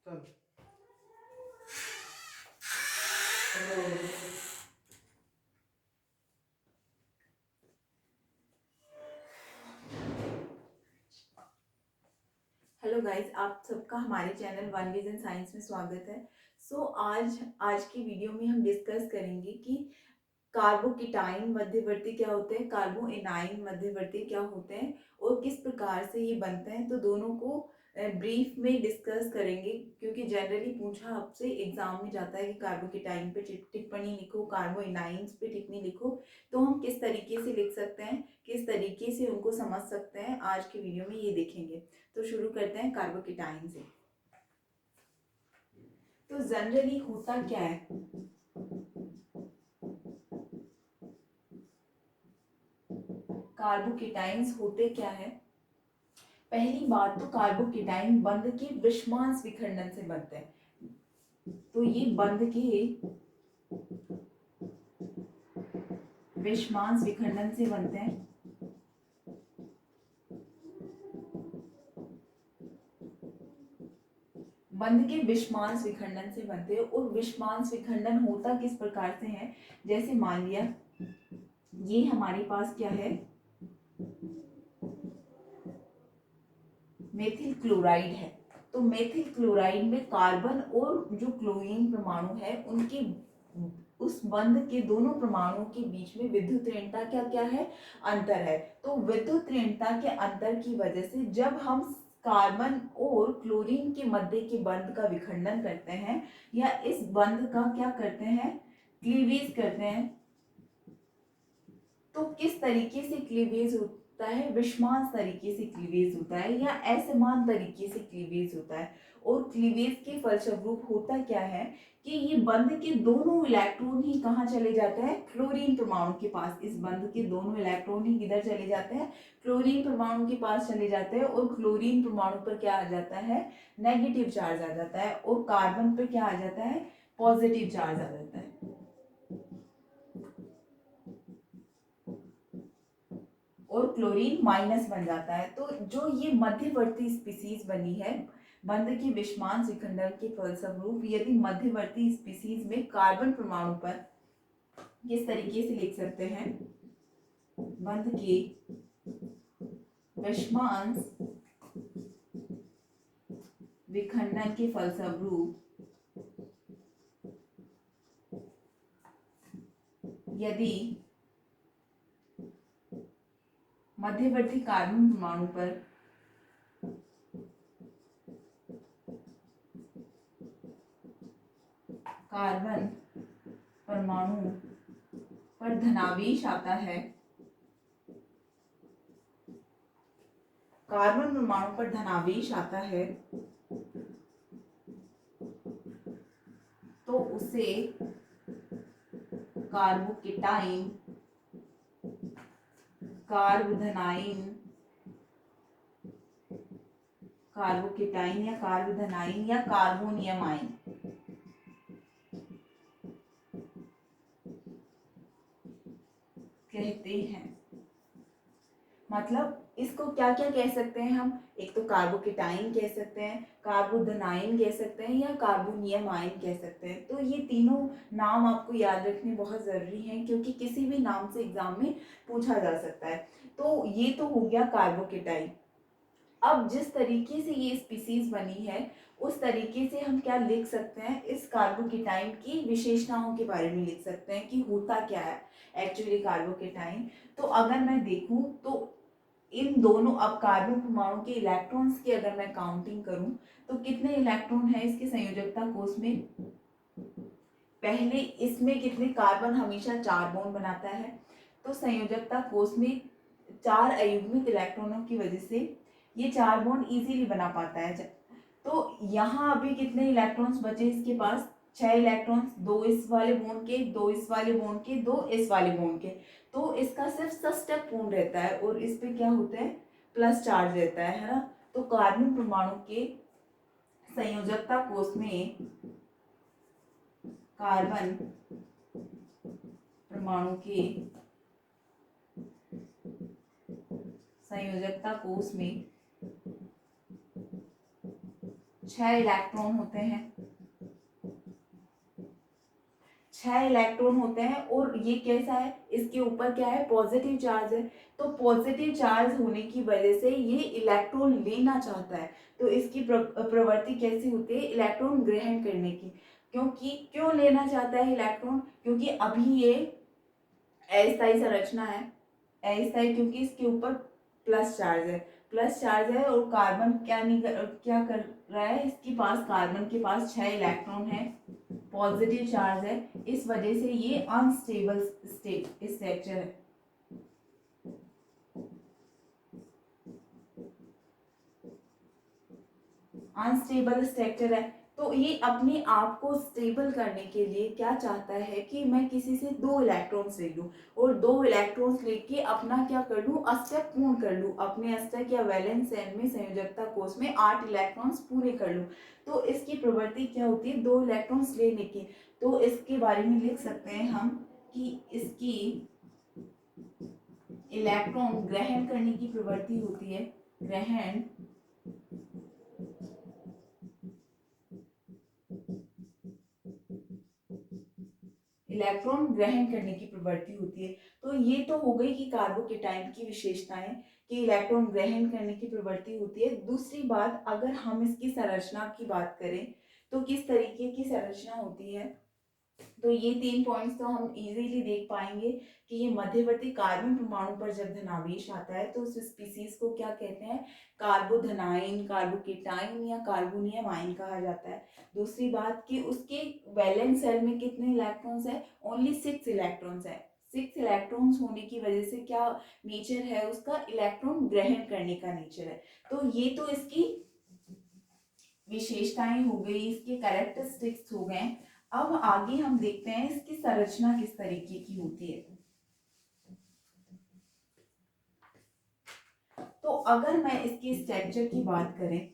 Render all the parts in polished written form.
चल। Hello guys, आप सबका हमारे चैनल वन विजन साइंस में स्वागत है। आज आज की वीडियो में हम डिस्कस करेंगे कि कार्बोकेटाइन मध्यवर्ती क्या होते हैं, कार्बोएनाइन मध्यवर्ती क्या होते हैं और किस प्रकार से ये बनते हैं। तो दोनों को ब्रीफ में डिस्कस करेंगे, क्योंकि जनरली पूछा आपसे एग्जाम में जाता है कि कार्बोकेटाइन पे टिप्पणी लिखो, कार्बोएनाइंस पे टिप्पणी लिखो। तो हम किस तरीके से लिख सकते हैं, किस तरीके से उनको समझ सकते हैं, आज की वीडियो में ये देखेंगे। तो शुरू करते हैं कार्बोकेटाइन से। तो जनरली होता क्या है, कार्बोकेटाइंस होते क्या है। पहली बात तो कार्बोकेटाइन बंध के विषमांस विखंडन से बनते हैं। तो ये बंध के विषमांस विखंडन से बनते हैं। बंध के विषमांस विखंडन से बनते हैं और विषमांस विखंडन होता किस प्रकार से है। जैसे मान लिया ये हमारे पास क्या है, मेथिल क्लोराइड है। तो मेथिल क्लोराइड में कार्बन और जो क्लोरीन परमाणु है उनकी उस बंध के दोनों परमाणुओं के बीच में विद्युत ऋणता क्या क्या है, अंतर है। तो विद्युत ऋणता के अंतर की वजह से जब हम कार्बन और क्लोरीन के मध्य के बंध का विखंडन करते हैं या इस बंध का क्या करते हैं, क्लीवेज करते हैं, तो किस तरीके से क्लीवेज होता है, विषमान तरीके से क्लीवेज होता है या असमान तरीके से क्लीवेज होता है। और क्लीवेज के फलस्वरूप होता क्या है कि ये बंध के दोनों इलेक्ट्रॉन ही कहाँ चले जाते हैं, क्लोरीन परमाणु के पास। इस बंध के दोनों इलेक्ट्रॉन ही किधर चले जाते हैं, क्लोरीन परमाणु के पास चले जाते हैं। और क्लोरीन परमाणु पर क्या आ जाता है, नेगेटिव चार्ज आ जाता है, और कार्बन पर क्या आ जाता है, पॉजिटिव चार्ज आ जाता है। और क्लोरीन माइनस बन जाता है। तो जो ये मध्यवर्ती स्पीसीज बनी है, बंध के विषमान विखंडन के फलस्वरूप यदि मध्यवर्ती स्पीसीज में कार्बन परमाणु पर किस तरीके से लिख सकते हैं, बंध के विषमान विखंडन के फलस्वरूप यदि मध्यवर्ती कार्बन परमाणु पर कार्बन परमाणु पर धनावेश आता है, कार्बन परमाणु पर धनावेश आता है, तो उसे कार्बोकेटाइन, कार्बोधनाइन, कार्बोकेटाइन या कार्बोधनाइन या कार्बोनियम आइन कहते हैं। मतलब इसको क्या क्या कह सकते हैं हम, एक तो कार्बोकेटाइन कह सकते हैं, कार्बोधनाइन कह सकते हैं या कार्बोनियम आइन कह सकते हैं। तो ये तीनों नाम आपको याद रखने बहुत जरूरी हैं, क्योंकि किसी भी नाम से एग्जाम में पूछा जा सकता है। तो ये तो हो गया कार्बोकेटाइन। अब जिस तरीके से ये स्पीसीज बनी है उस तरीके से हम क्या लिख सकते हैं, इस कार्बोकेटाइन की विशेषताओं के बारे में लिख सकते हैं कि होता क्या है एक्चुअली कार्बोकेटाइन। तो अगर मैं देखूं तो इन दोनों, अब कार्बन परमाणु के इलेक्ट्रॉन्स की अगर मैं काउंटिंग करूं तो कितने इलेक्ट्रॉन है इसके संयोजकता कोष में। पहले इसमें कितने, कार्बन हमेशा 4 बॉन्ड बनाता है, तो संयोजकता कोष में 4 अयुग्मित इलेक्ट्रॉनों की वजह से ये 4 बॉन्ड इजीली बना पाता है। तो यहाँ अभी कितने इलेक्ट्रॉन्स बचे इसके पास, 6 इलेक्ट्रॉन्स, 2 इस वाले बॉन्ड के, 2 इस वाले बॉन्ड के, 2 इस वाले बॉन्ड के। तो इसका सिर्फ षष्टक पूर्ण रहता है और इस पे क्या होता है, प्लस चार्ज रहता है ना। तो कार्बन परमाणु के संयोजकता कोष में कार्बन परमाणु के संयोजकता कोष में 6 इलेक्ट्रॉन होते हैं, 6 इलेक्ट्रॉन होते हैं। और ये कैसा है, इसके ऊपर क्या है, पॉजिटिव चार्ज है। तो पॉजिटिव चार्ज होने की वजह से ये इलेक्ट्रॉन लेना चाहता है। तो इसकी प्रवृत्ति कैसी होती है, इलेक्ट्रॉन ग्रहण करने की। क्योंकि क्यों लेना चाहता है इलेक्ट्रॉन, क्योंकि अभी ये अस्थायी संरचना है, अस्थायी क्योंकि इसके ऊपर प्लस चार्ज है, प्लस चार्ज है। और कार्बन क्या कर रहा है, इसके पास, कार्बन के पास 6 इलेक्ट्रॉन है, पॉजिटिव चार्ज है, इस वजह से ये अनस्टेबल स्ट्रक्चर है। अनस्टेबल स्ट्रक्चर है। तो ये अपने आप को स्टेबल करने के लिए क्या चाहता है कि मैं किसी से 2 इलेक्ट्रॉन्स ले लूं, और 2 इलेक्ट्रॉन्स लेके अपना क्या कर लूं, अष्टक पूर्ण कर लूं, अपने अष्टक या वैलेंस शेल में संयोजकता कोष में 8 इलेक्ट्रॉन्स पूरे कर लूं। तो इसकी प्रवृत्ति क्या होती है, 2 इलेक्ट्रॉन्स लेने की। तो इसके बारे में लिख सकते हैं हम कि इसकी इलेक्ट्रॉन ग्रहण करने की प्रवृत्ति होती है, ग्रहण इलेक्ट्रॉन ग्रहण करने की प्रवृत्ति होती है। तो ये तो हो गई कि कार्बोकेटाइन की विशेषताएं कि इलेक्ट्रॉन ग्रहण करने की प्रवृत्ति होती है। दूसरी बात, अगर हम इसकी संरचना की बात करें तो किस तरीके की संरचना होती है, तो ये 3 पॉइंट्स तो हम इजीली देख पाएंगे कि ये मध्यवर्ती कार्बन परमाणु पर जब धनावेश आता है तो उस स्पीसीज को क्या कहते हैं, कार्बोधनाइन, कार्बोकेटाइन या कार्बोनियम आयन कहा जाता है। दूसरी बात कि उसके वैलेंस शेल में कितने इलेक्ट्रॉन्स है, ओनली 6 इलेक्ट्रॉन्स है। 6 इलेक्ट्रॉन्स होने की वजह से क्या नेचर है उसका, इलेक्ट्रॉन ग्रहण करने का नेचर है। तो ये तो इसकी विशेषताएं हो गई, इसके कैरेक्टरिस्टिक्स हो गए। अब आगे हम देखते हैं इसकी संरचना किस तरीके की होती है। तो अगर मैं इसकी स्ट्रक्चर की बात करें,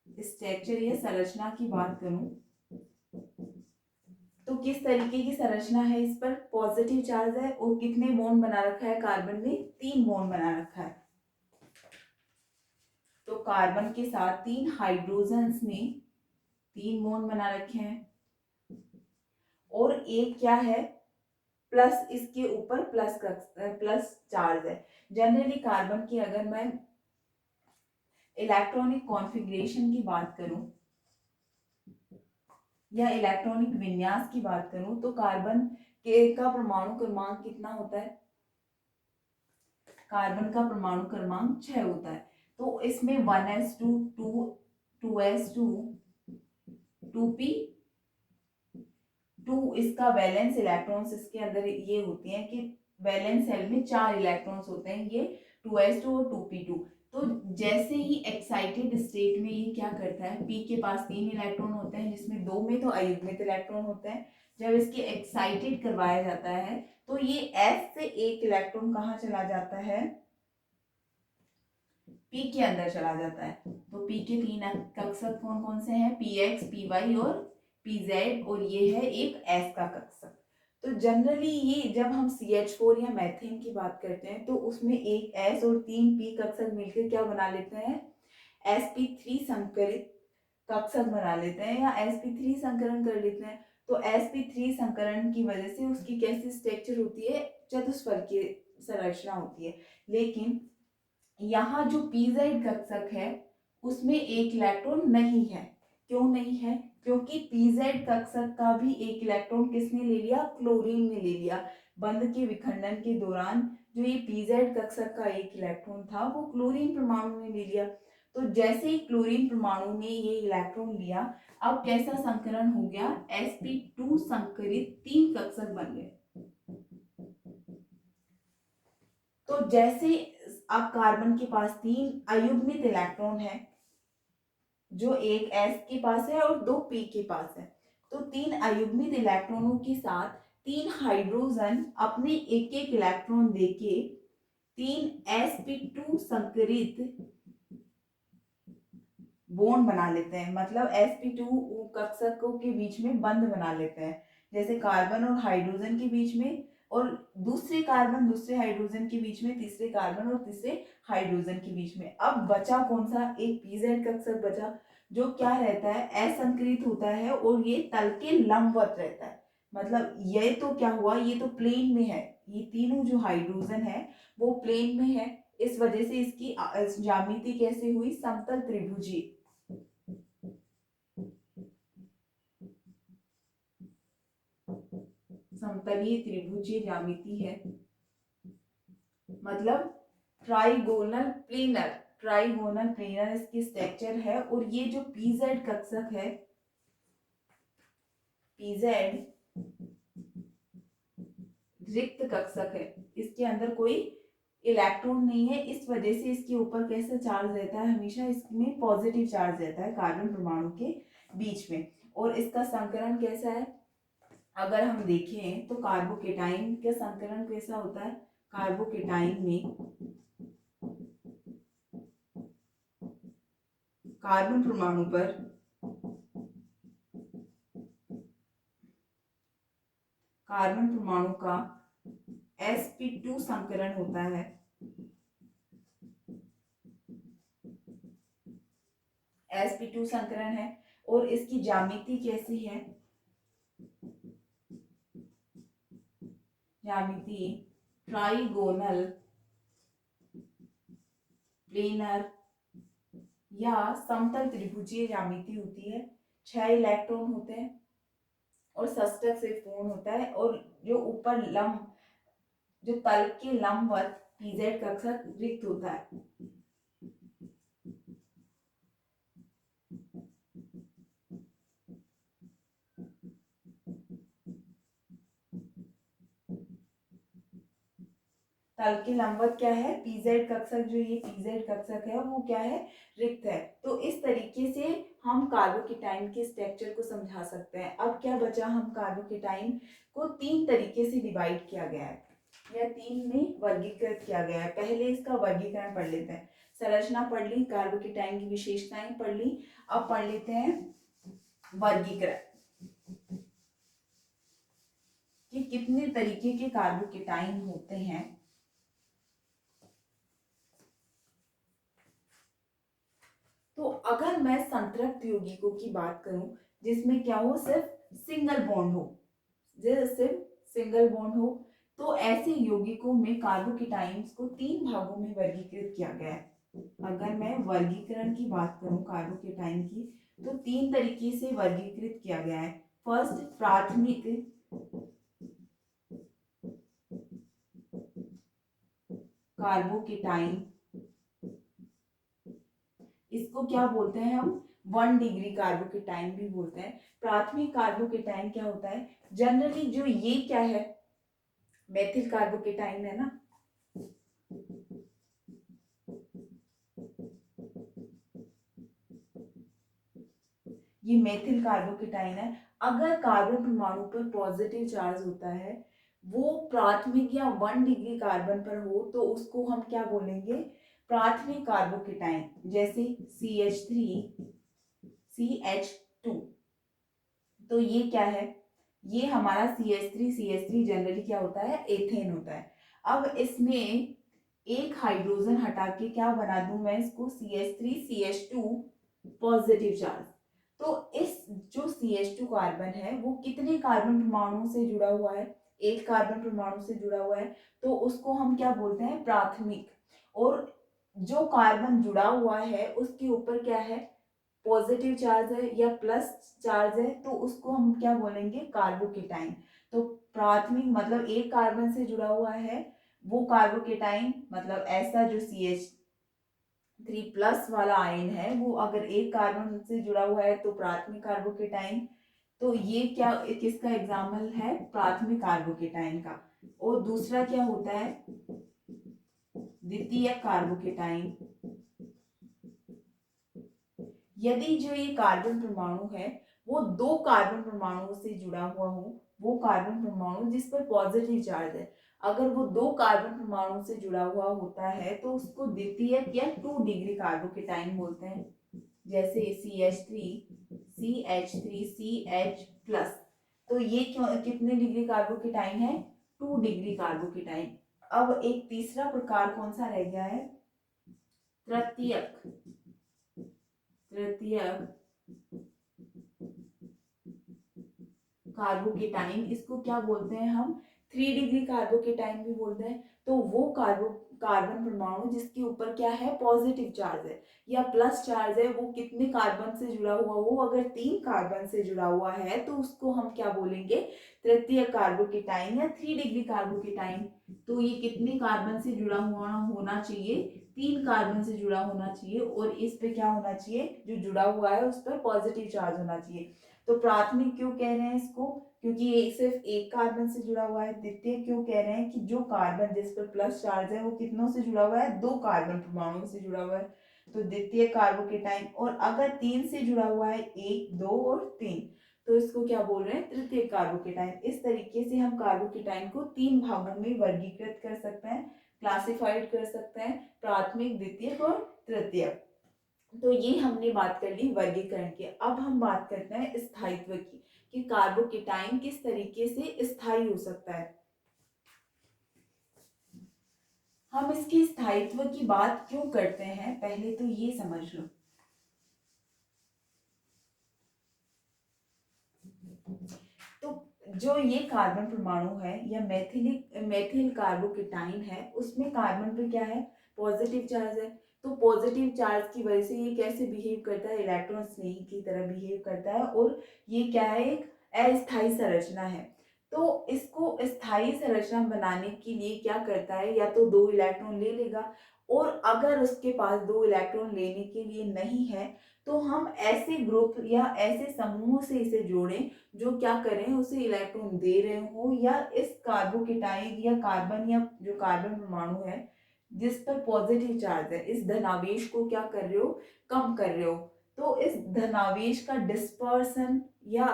स्ट्रक्चर या संरचना की बात करूं, तो किस तरीके की संरचना है, इस पर पॉजिटिव चार्ज है और कितने बॉन्ड बना रखा है, कार्बन ने 3 बॉन्ड बना रखा है। तो कार्बन के साथ 3 हाइड्रोजन्स ने 3 बॉन्ड बना रखे हैं, और एक क्या है, प्लस, इसके ऊपर प्लस चार्ज है। जनरली कार्बन की अगर मैं इलेक्ट्रॉनिक कॉन्फ़िगरेशन की बात करूं या इलेक्ट्रॉनिक विन्यास की बात करूं तो कार्बन के का परमाणु क्रमांक कितना होता है, कार्बन का परमाणु क्रमांक 6 होता है। तो इसमें 1s2 2s2 2p2 इसका वैलेंस इलेक्ट्रॉन्स इसके अंदर ये होती हैं कि वैलेंस शेल में 4 इलेक्ट्रॉन्स होते हैं, ये 2s2 और 2p2। तो जैसे ही एक्साइटेड स्टेट में ये क्या करता है, p के पास 3 इलेक्ट्रॉन होते हैं जिसमें 2 में तो अयुग्मित इलेक्ट्रॉन होते हैं। जब इसके एक्साइटेड करवाया जाता है तो ये s से एक इलेक्ट्रॉन कहाँ चला जाता है, p के अंदर चला जाता है। तो p के 3 कक्षक कौन कौन से हैं, px, py और pz, और ये है एक s का कक्षक। तो जनरली ये जब हम CH4 या मैथेन की बात करते हैं तो उसमें एक S और 3 P कक्षक मिलकर क्या बना लेते हैं, sp3 संकरित कक्षक बना लेते हैं या sp3 संकरण कर लेते हैं। तो sp3 संकरण की वजह से उसकी कैसी स्ट्रक्चर होती है, चतुष्फलकीय संरचना होती है। लेकिन यहाँ जो pz कक्षक है उसमें एक इलेक्ट्रॉन नहीं है। क्यों नहीं है, क्योंकि pz कक्षक का भी एक इलेक्ट्रॉन किसने ले लिया, क्लोरीन ने ले लिया। बंध के विखंडन के दौरान जो ये pz कक्षक का एक इलेक्ट्रॉन था वो क्लोरीन परमाणु ने ले लिया। तो जैसे ही क्लोरीन परमाणु ने ये इलेक्ट्रॉन लिया, अब कैसा संकरण हो गया, sp2 संकरित 3 कक्षक बन गए। तो जैसे अब कार्बन के पास 3 अयुग्मित इलेक्ट्रॉन है, जो एक s के पास है और 2 p के पास है। तो 3 अयुग्मित इलेक्ट्रॉनों के साथ 3 हाइड्रोजन अपने एक एक इलेक्ट्रॉन देके 3 sp2 संकरित बॉन्ड बना लेते हैं, मतलब sp2 कक्षकों के बीच में बंध बना लेते हैं। जैसे कार्बन और हाइड्रोजन के बीच में और दूसरे कार्बन दूसरे हाइड्रोजन के बीच में, तीसरे कार्बन और तीसरे हाइड्रोजन के बीच में। अब बचा कौन सा, एक पीजेड कक्षक बचा, जो क्या रहता है, असंकृत होता है और ये तल के लंबवत रहता है। मतलब ये तो क्या हुआ, ये तो प्लेन में है, ये तीनों जो हाइड्रोजन है वो प्लेन में है, इस वजह से इसकी ज्यामिति कैसे हुई, समतल त्रिभुजीय, समतलीय त्रिभुजीय ज्यामिति है। मतलब ट्राइगोनल प्लेनर, ट्राइगोनल प्लेनर इसकी स्ट्रक्चर है। और ये जो पीजेड कक्षक है, पीजेड रिक्त कक्षक है, इसके अंदर कोई इलेक्ट्रॉन नहीं है, इस वजह से इसके ऊपर कैसा चार्ज रहता है, हमेशा इसमें पॉजिटिव चार्ज रहता है कार्बन परमाणु के बीच में। और इसका संकरण कैसा है, अगर हम देखें तो कार्बोकेटाइन का संकरण कैसा होता है, कार्बोकेटाइन में कार्बन परमाणु पर कार्बन परमाणु का sp2 संकरण होता है, sp2 संकरण है। और इसकी ज्यामिति कैसी है, ज्यामिति ट्राइगोनल प्लेनर या समतल त्रिभुजीय ज्यामिति होती है। 6 इलेक्ट्रॉन होते हैं और षष्ठक से पूर्ण होता है। और जो ऊपर लंब, जो तल के लंबवत पीजेड कक्षक रिक्त होता है। तल के लंबवत क्या है, पीजेड कक्षक, जो ये पीजेड कक्षक है वो क्या है, रिक्त है। तो इस तरीके से हम कार्बोकेटाइन के स्ट्रक्चर को समझा सकते हैं। अब क्या बचा, हम कार्बोकेटाइन को 3 तरीके से डिवाइड किया गया है या 3 में वर्गीकृत किया गया है। पहले इसका वर्गीकरण पढ़ लेते हैं। संरचना पढ़ ली, कार्बोकेटाइन की विशेषताएं पढ़ ली, अब पढ़ लेते हैं वर्गीकरण कि कितने तरीके के कार्बोकेटाइन होते हैं। तो अगर मैं संतृप्त यौगिकों की बात करूं, जिसमें क्या हो, सिर्फ सिंगल बॉन्ड हो, सिर्फ सिंगल बॉन्ड हो, तो ऐसे यौगिकों में कार्बोकेटाइन्स को 3 भागों में वर्गीकृत किया गया है। अगर मैं वर्गीकरण की बात करूं कार्बोकेटाइन की, तो 3 तरीके से वर्गीकृत किया गया है। फर्स्ट, प्राथमिक कार्बोकेटाइन, इसको क्या बोलते हैं हम, 1 डिग्री कार्बोकेटाइन भी बोलते हैं। प्राथमिक कार्बोकेटाइन क्या होता है, जनरली जो ये क्या है, मेथिल कार्बोकेटाइन है ना, ये मेथिल कार्बोकेटाइन है। अगर कार्बन परमाणु पर पॉजिटिव चार्ज होता है, वो प्राथमिक या 1 डिग्री कार्बन पर हो, तो उसको हम क्या बोलेंगे, प्राथमिक कार्बोकेटाइन। जैसे CH3 CH2, तो ये क्या है, ये हमारा CH3 जनरली क्या होता है, एथेन होता है। अब इसमें एक हाइड्रोजन हटा के क्या बना दूं मैं इसको, CH3CH2 पॉजिटिव चार्ज। तो इस जो CH2 कार्बन है वो कितने कार्बन परमाणुओं से जुड़ा हुआ है, एक कार्बन परमाणु से जुड़ा हुआ है, तो उसको हम क्या बोलते हैं, प्राथमिक। और जो कार्बन जुड़ा हुआ है उसके ऊपर क्या है, पॉजिटिव चार्ज है या प्लस चार्ज है, तो उसको हम क्या बोलेंगे, कार्बोकेटाइन। तो प्राथमिक मतलब एक कार्बन से जुड़ा हुआ है वो कार्बोकेटाइन, मतलब ऐसा जो CH3+ वाला आयन है वो अगर एक कार्बन से जुड़ा हुआ है तो प्राथमिक कार्बोकेटाइन। तो ये क्या, किसका एग्जाम्पल है, प्राथमिक कार्बोकेटाइन का। और दूसरा क्या होता है, द्वितीय कार्बोकेटाइन। यदि जो ये कार्बन परमाणु है वो 2 कार्बन परमाणुओं से जुड़ा हुआ हो, वो कार्बन परमाणु जिस पर पॉजिटिव चार्ज है, अगर वो 2 कार्बन परमाणु से जुड़ा हुआ होता है तो उसको द्वितीयक या 2 डिग्री कार्बोकेटाइन बोलते हैं। जैसे CH3 CH+, तो ये क्यों, कितने डिग्री कार्बोकेटाइन है, 2 डिग्री कार्बोकेटाइन। अब एक तीसरा प्रकार कौन सा रह गया है, तृतीयक। तृतीयक कार्बोकेटाइन, इसको क्या बोलते हैं हम, 3 डिग्री कार्बोकेटाइन भी बोलते हैं। तो वो कार्बन परमाणु जिसके ऊपर क्या है, पॉजिटिव चार्ज है या प्लस चार्ज है, वो कितने कार्बन से जुड़ा हुआ हो, अगर 3 कार्बन से जुड़ा हुआ है तो उसको हम क्या बोलेंगे, तृतीय कार्बोकेटाइन या 3 डिग्री कार्बोकेटाइन। तो ये कितने कार्बन से जुड़ा हुआ होना चाहिए, 3 कार्बन से जुड़ा होना चाहिए, और इस पे क्या होना चाहिए, जो जुड़ा हुआ है उस पर पॉजिटिव चार्ज होना चाहिए। तो प्राथमिक क्यों कह रहे हैं इसको, क्योंकि ये सिर्फ एक कार्बन से जुड़ा हुआ है। द्वितीय क्यों कह रहे हैं कि जो कार्बन जिस पर प्लस चार्ज है वो कितनों से जुड़ा हुआ है, 2 कार्बन परमाणुओं से जुड़ा हुआ है, तो द्वितीय कार्बोकेटाइन। और अगर 3 से जुड़ा हुआ है, 1, 2 और 3, तो इसको क्या बोल रहे हैं, तृतीय कार्बोकेटाइन। इस तरीके से हम कार्बोकेटाइन को 3 भागों में वर्गीकृत कर सकते हैं, क्लासिफाइड कर सकते हैं, प्राथमिक, द्वितीयक और तृतीयक। तो ये हमने बात कर ली वर्गीकरण की। अब हम बात करते हैं स्थायित्व की, कि कार्बोकेटाइन किस तरीके से स्थायी हो सकता है। हम इसके स्थायित्व की बात क्यों करते हैं, पहले तो ये समझ लो। तो जो ये कार्बन परमाणु है या मेथिल कार्बोकेटाइन है, उसमें कार्बन पे क्या है, पॉजिटिव चार्ज है। तो पॉजिटिव चार्ज की वजह से ये कैसे बिहेव करता है, इलेक्ट्रॉन स्नेही की तरह बिहेव करता है, और ये क्या है, एक अस्थायी संरचना है। तो इसको स्थायी संरचना बनाने के लिए क्या करता है, या तो 2 इलेक्ट्रॉन ले लेगा, और अगर उसके पास 2 इलेक्ट्रॉन लेने के लिए नहीं है, तो हम ऐसे ग्रुप या ऐसे समूहों से इसे जोड़ें जो क्या करें, उसे इलेक्ट्रॉन दे रहे हो, या इस कार्बोकेटाइन या कार्बन, या जो कार्बन परमाणु है जिस पर पॉजिटिव चार्ज है, इस धनावेश को क्या कर रहे हो, कम कर रहे हो। तो इस धनावेश का डिस्पर्सन या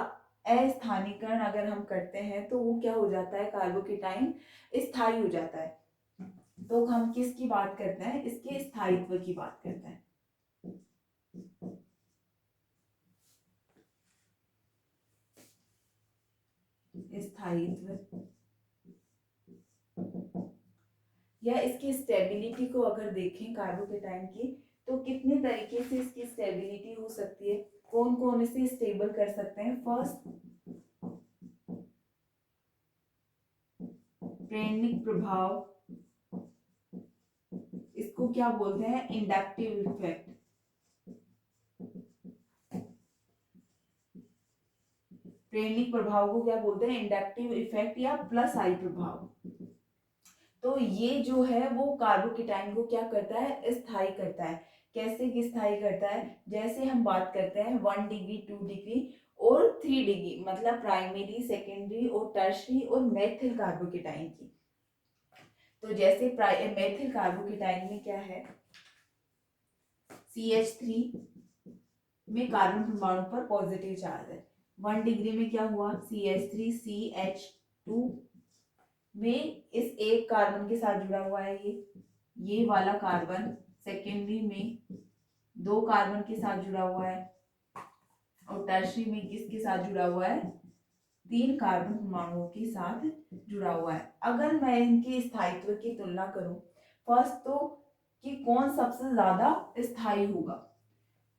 अस्थानीकरण अगर हम करते हैं, तो वो क्या हो जाता है, कार्बोकेटाइन स्थायी हो जाता है। तो हम किसकी बात करते हैं, इसके स्थायित्व की बात करते हैं। स्थायित्व या इसकी स्टेबिलिटी को अगर देखें कार्बोकेटाइन की, तो कितने तरीके से इसकी स्टेबिलिटी हो सकती है, कौन कौन इसे स्टेबल कर सकते हैं। फर्स्ट, प्रेरणिक प्रभाव, इसको क्या बोलते हैं, इंडक्टिव इफेक्ट। प्रेरणिक प्रभाव को क्या बोलते हैं, इंडक्टिव इफेक्ट या प्लस आई प्रभाव। तो ये जो है वो कार्बोकेटाइन को क्या करता है, स्थायी करता है। कैसे कि स्थायी करता है, जैसे हम बात करते हैं 1 डिग्री, 2 डिग्री और 3 डिग्री, मतलब प्राइमरी, सेकेंडरी और टर्शरी और मेथिल कार्बोकेटाइन की। तो जैसे मेथिल कार्बोकेटाइन में क्या है, CH3 में कार्बन परमाणु पर पॉजिटिव चार्ज है। 1 डिग्री में क्या हुआ, CH3 CH2 में इस एक कार्बन के साथ जुड़ा हुआ है, ये वाला कार्बन। सेकेंडरी में 2 कार्बन के साथ जुड़ा हुआ है, और टर्शरी में किसके साथ जुड़ा हुआ है, 3 कार्बन परमाणुओं के साथ जुड़ा हुआ है। अगर मैं इनके स्थायित्व की तुलना करूं, फर्स्ट तो कि कौन सबसे ज्यादा स्थायी होगा,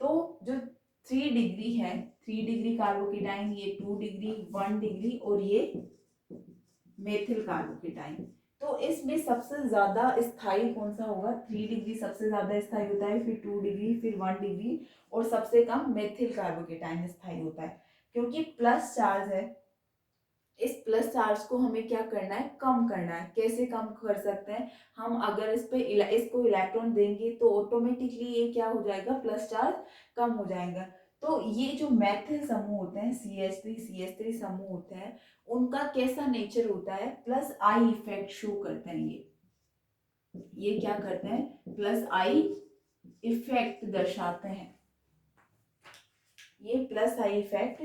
तो जो 3 डिग्री है, 3 डिग्री कार्बोकेटाइन, ये 2 डिग्री, 1 डिग्री और ये मेथिल कार्बोकेटाइन। तो इसमें सबसे ज्यादा स्थायी कौन सा होगा, 3 डिग्री सबसे ज्यादा स्थायी होता है, फिर 2 डिग्री, फिर 1 डिग्री, और सबसे कम मेथिल कार्बोकेटाइन स्थायी होता है, क्योंकि प्लस चार्ज है। इस प्लस चार्ज को हमें क्या करना है, कम करना है। कैसे कम कर सकते हैं हम, अगर इसको इलेक्ट्रॉन देंगे तो ऑटोमेटिकली ये क्या हो जाएगा, प्लस चार्ज कम हो जाएगा। तो ये जो मेथिल समूह होते हैं, CH3 समूह होते हैं, उनका कैसा नेचर होता है, प्लस आई इफेक्ट शो करते हैं। ये क्या करते हैं, प्लस आई इफेक्ट दर्शाते हैं। ये प्लस आई इफेक्ट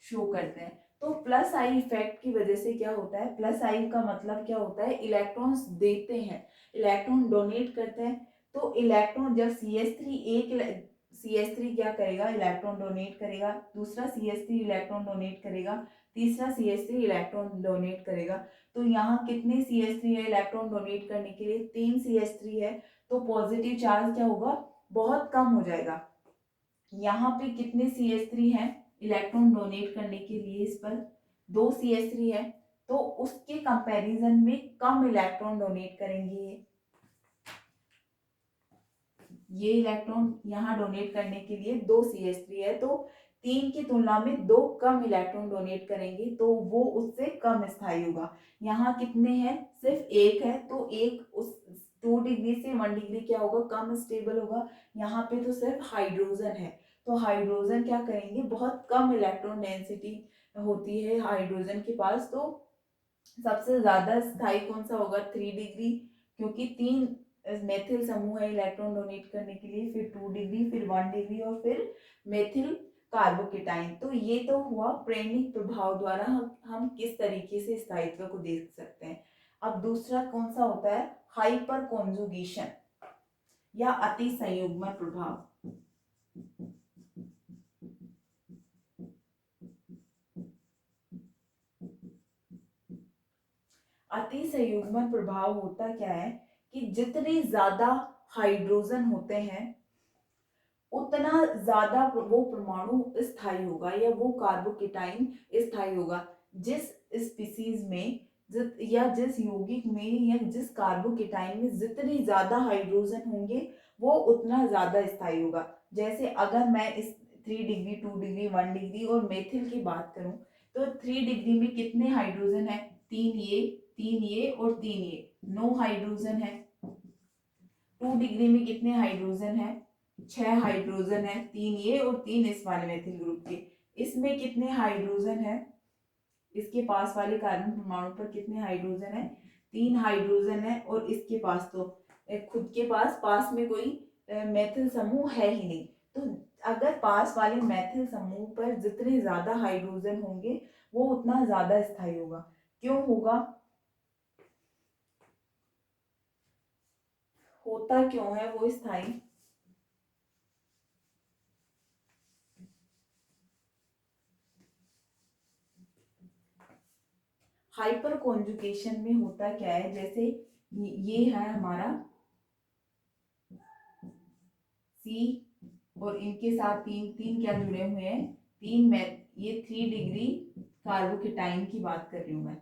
शो करते हैं। तो प्लस आई इफेक्ट की वजह से क्या होता है, प्लस आई का मतलब क्या होता है, इलेक्ट्रॉन्स देते हैं, इलेक्ट्रॉन डोनेट करते हैं। तो इलेक्ट्रॉन जब CH3 CH3 क्या करेगा, इलेक्ट्रॉन डोनेट करेगा, दूसरा CH3 इलेक्ट्रॉन डोनेट करेगा, तीसरा CH3 इलेक्ट्रॉन डोनेट करेगा। तो यहाँ कितने CH3 है इलेक्ट्रॉन डोनेट करने के लिए, 3 CH3 है। तो पॉजिटिव चार्ज क्या होगा, बहुत कम हो जाएगा। यहाँ पे कितने CH3 हैं इलेक्ट्रॉन डोनेट करने के लिए, इस पर 2 CH3 है, तो उसके कंपैरिजन में कम इलेक्ट्रॉन डोनेट करेंगे ये इलेक्ट्रॉन यहाँ डोनेट करने के लिए 2 CH3 है, तो 3 की तुलना में 2 कम इलेक्ट्रॉन डोनेट करेंगे, तो वो उससे कम स्थायी होगा। यहाँ कितने हैं, सिर्फ एक है, तो एक उस 2 डिग्री से 1 डिग्री क्या होगा, कम स्टेबल होगा। यहाँ पे तो सिर्फ हाइड्रोजन है, तो हाइड्रोजन क्या करेंगे, बहुत कम इलेक्ट्रॉन डेंसिटी होती है हाइड्रोजन के पास। तो सबसे ज्यादा स्थायी कौन सा होगा, 3 डिग्री, क्योंकि 3 मेथिल समूह है इलेक्ट्रॉन डोनेट करने के लिए, फिर 2 डिग्री, फिर 1 डिग्री और फिर मेथिल कार्बोकेटाइन। तो ये तो हुआ प्रेरणिक प्रभाव द्वारा हम किस तरीके से स्थायित्व को देख सकते हैं। अब दूसरा कौन सा होता है, हाइपर कॉन्जुगेशन या अति संयुग्मन प्रभाव। अति संयुग्मन प्रभाव होता क्या है कि जितने ज्यादा हाइड्रोजन होते हैं उतना ज्यादा वो परमाणु स्थायी होगा या वो कार्बोकेटाइन स्थायी होगा। जिस स्पीसीज में या जिस यौगिक में या जिस कार्बोकेटाइन में जितने ज्यादा हाइड्रोजन होंगे वो उतना ज्यादा स्थायी होगा। जैसे अगर मैं इस 3 डिग्री, 2 डिग्री, 1 डिग्री और मेथिल की बात करूं, तो 3 डिग्री में कितने हाइड्रोजन है, 3 ये और 3 ये, 9 हाइड्रोजन है। 2 डिग्री में कितने हाइड्रोजन है, 6 हाइड्रोजन है, 3 ये और 3 इस वाले मेथिल ग्रुप के। इसमें कितने हाइड्रोजन है, इसके पास वाले कार्बन परमाणु पर कितने हाइड्रोजन है, 3 हाइड्रोजन है, और इसके पास तो खुद के पास में कोई मेथिल समूह है ही नहीं। तो अगर पास वाले मेथिल समूह पर जितने ज्यादा हाइड्रोजन होंगे वो उतना ज्यादा स्थायी होगा। क्यों होगा, होता क्यों है वो स्थायी, हाइपर कॉन्जुगेशन में होता क्या है, जैसे ये है हमारा C और इनके साथ 3 क्या जुड़े हुए हैं, 3 में ये 3 डिग्री कार्बोकेटाइन की बात कर रही हूं मैं।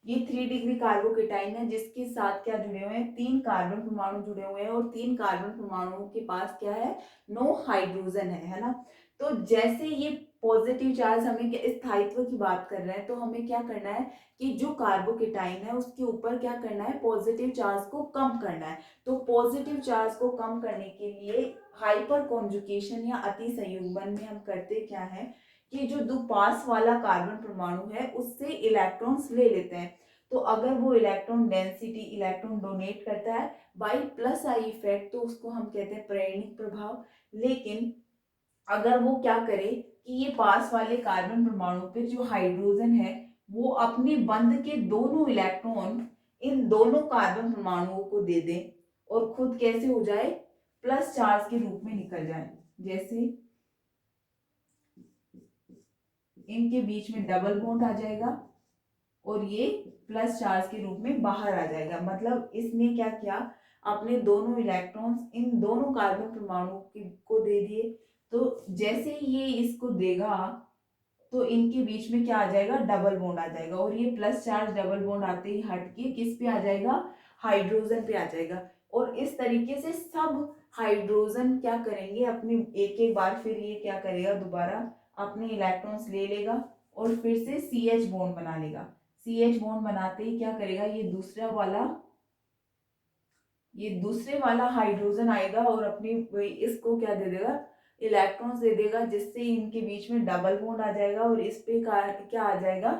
ये 3 डिग्री कार्बोकेटाइन है जिसके साथ क्या जुड़े हुए हैं, 3 कार्बन परमाणु जुड़े हुए हैं, और 3 कार्बन परमाणुओं के पास क्या है, 9 हाइड्रोजन है ना। तो जैसे ये पॉजिटिव चार्ज, हमें स्थायित्व की बात कर रहे हैं, तो हमें क्या करना है कि जो कार्बोकेटाइन है उसके ऊपर क्या करना है, पॉजिटिव चार्ज को कम करना है। तो पॉजिटिव चार्ज को कम करने के लिए हाइपर कॉन्जुगेशन या अति संयुग्मन में हम करते क्या है कि जो दो पास वाला कार्बन परमाणु है उससे इलेक्ट्रॉन्स ले लेते हैं। तो अगर वो इलेक्ट्रॉन डेंसिटी इलेक्ट्रॉन डोनेट करता है बाई प्लस आई इफेक्ट, तो उसको हम कहते हैं प्रेरणिक प्रभाव। लेकिन अगर वो क्या करे कि ये पास वाले कार्बन परमाणु पे जो हाइड्रोजन है वो अपने बंध के दोनों इलेक्ट्रॉन इन दोनों कार्बन परमाणुओं को दे दे और खुद कैसे हो जाए, प्लस चार्ज के रूप में निकल जाए। जैसे इनके बीच में डबल बॉन्ड आ जाएगा और ये प्लस चार्ज के रूप में बाहर आ जाएगा। मतलब इसने क्या किया, अपने दोनों इलेक्ट्रॉन्स इन दोनों कार्बन परमाणु को दे दिए। तो जैसे ही ये इसको देगा तो इनके बीच में क्या आ जाएगा, डबल बॉन्ड आ जाएगा, और ये प्लस चार्ज डबल बॉन्ड आते ही हट के किस पे आ जाएगा, हाइड्रोजन पे आ जाएगा। और इस तरीके से सब हाइड्रोजन क्या करेंगे, अपने एक एक बार फिर ये क्या करेगा, दोबारा अपने इलेक्ट्रॉन्स ले लेगा और फिर से CH बॉन्ड बना लेगा। CH बॉन्ड बनाते ही क्या करेगा, ये दूसरे वाला हाइड्रोजन आएगा और अपनी इसको क्या दे देगा, इलेक्ट्रॉन्स दे देगा, जिससे इनके बीच में डबल बॉन्ड आ जाएगा और इस पे क्या आ जाएगा,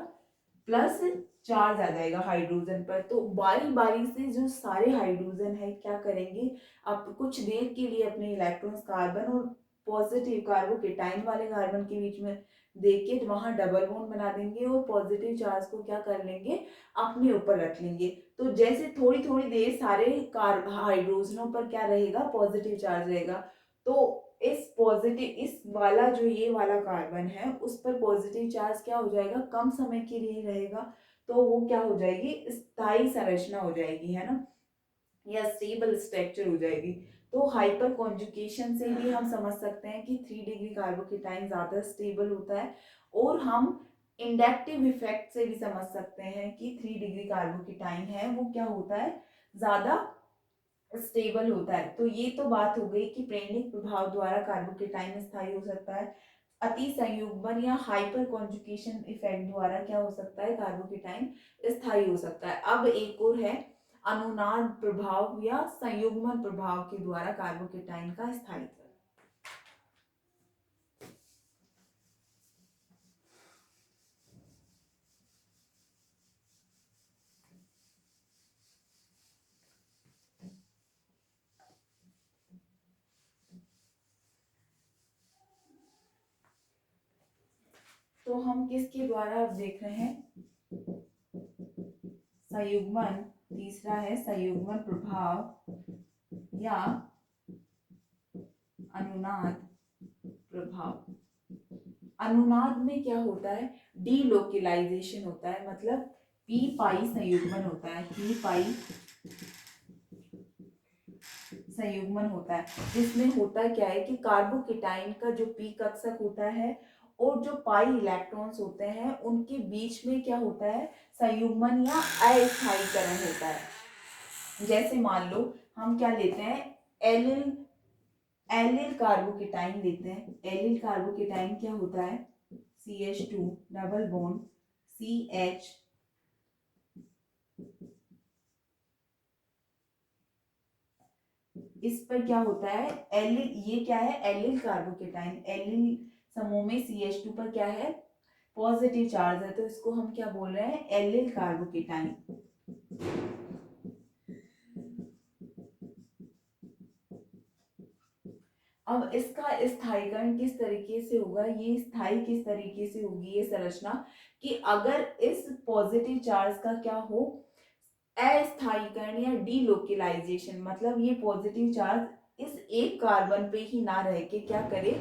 प्लस चार्ज आ जाएगा हाइड्रोजन पर। तो बारी बारी से जो सारे हाइड्रोजन है क्या करेंगे, अब कुछ देर के लिए अपने इलेक्ट्रॉन्स कार्बन और पॉजिटिव कार्बोकेटाइन वाले कार्बन के बीच में देके वहां डबल बॉन्ड बना देंगे और पॉजिटिव चार्ज को क्या कर लेंगे, अपने ऊपर रख लेंगे। तो जैसे थोड़ी थोड़ी देर सारे हाइड्रोजनों पर क्या रहेगा, पॉजिटिव चार्ज रहेगा। तो इस वाला जो ये वाला कार्बन है उस पर पॉजिटिव चार्ज क्या हो जाएगा, कम समय के लिए रहेगा। तो वो क्या हो जाएगी, स्थायी संरचना हो जाएगी, है ना, या स्टेबल स्ट्रक्चर हो जाएगी। तो हाइपर कॉन्जुगेशन से भी हम समझ सकते हैं कि 3 डिग्री कार्बोकेटाइन ज़्यादा स्टेबल होता है। और हम इंडक्टिव इफेक्ट से भी समझ सकते हैं कि 3 डिग्री कार्बोकेटाइन है वो क्या होता है, ज़्यादा स्टेबल होता है। तो ये तो बात हो गई कि प्रेरणिक प्रभाव द्वारा कार्बोकेटाइन स्थायी हो सकता है। अति संयुग्मन या हाइपर कॉन्जुगेशन इफेक्ट द्वारा क्या हो सकता है, कार्बोकेटाइन स्थायी हो सकता है। अब एक और है अनुनाद प्रभाव या संयुग्मन प्रभाव के द्वारा कार्बोकेटाइन का स्थायित्व। तो हम किसके द्वारा अब देख रहे हैं, संयुग्मन, तीसरा है संयुग्मन प्रभाव या अनुनाद प्रभाव। अनुनाद में क्या होता है, डीलोकलाइजेशन होता है, मतलब पी पाई संयुग्मन होता है, पी पाई संयुग्मन होता है। जिसमें होता क्या है कि कार्बोकेटाइन का जो पी कक्षक होता है और जो पाई इलेक्ट्रॉन्स होते हैं उनके बीच में क्या होता है, संयुग्मन या अस्थायीकरण होता है। जैसे मान लो हम क्या लेते हैं, एलिल एलिल कार्बोकेटाइन लेते हैं। एलिल कार्बोकेटाइन क्या होता है, CH2 डबल बॉन्ड CH, इस पर क्या होता है, एलिल, ये क्या है, एलिल कार्बोकेटाइन, एलिल समूह में CH2 पर क्या है, पॉजिटिव चार्ज है, तो इसको हम क्या बोल रहे हैं, एलिल कार्बोकेटाइन। अब इसका स्थायीकरण किस तरीके से होगा, ये स्थायी किस तरीके से होगी ये संरचना, कि अगर इस पॉजिटिव चार्ज का क्या हो, अस्थायीकरण या डीलोकलाइजेशन, मतलब ये पॉजिटिव चार्ज इस एक कार्बन पे ही ना रह के क्या करे,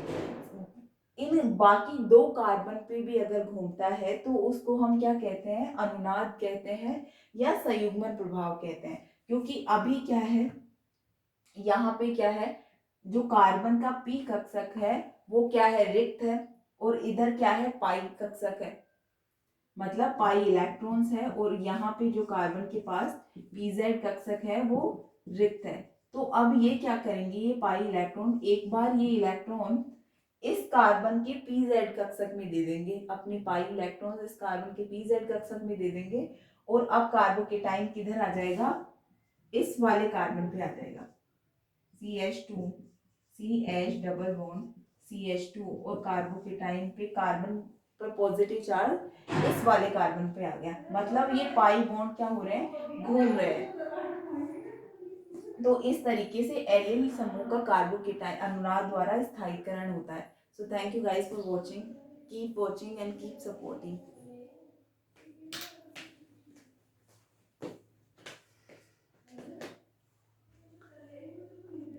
इन बाकी 2 कार्बन पे भी अगर घूमता है तो उसको हम क्या कहते हैं, अनुनाद कहते हैं या संयुग्मन प्रभाव कहते हैं। क्योंकि अभी क्या है, यहाँ पे क्या है, जो कार्बन का पी कक्षक है वो क्या है, रिक्त है, और इधर क्या है, पाई कक्षक है, मतलब पाई इलेक्ट्रॉन्स है, और यहाँ पे जो कार्बन के पास पीजेड कक्षक है वो रिक्त है। तो अब ये क्या करेंगे, ये पाई इलेक्ट्रॉन, एक बार ये इलेक्ट्रॉन इस कार्बन के पीजेड कक्षक में दे देंगे, अपने पाई इलेक्ट्रॉन इस कार्बन के पीजेड कक्षक में दे देंगे, और अब कार्बोकेटाइन किधर आ जाएगा, इस वाले कार्बन पे आ जाएगा, CH2 CH double bond CH2, और कार्बोकेटाइन पे कार्बन पर पॉजिटिव चार्ज इस वाले कार्बन पे आ गया, मतलब ये पाई बॉन्ड क्या हो रहे हैं, घूम रहे हैं। तो इस तरीके से एलिल समूह का कार्बोकेटाइन अनुनाद द्वारा स्थायीकरण होता है। So thank you guys for watching, keep watching and keep supporting.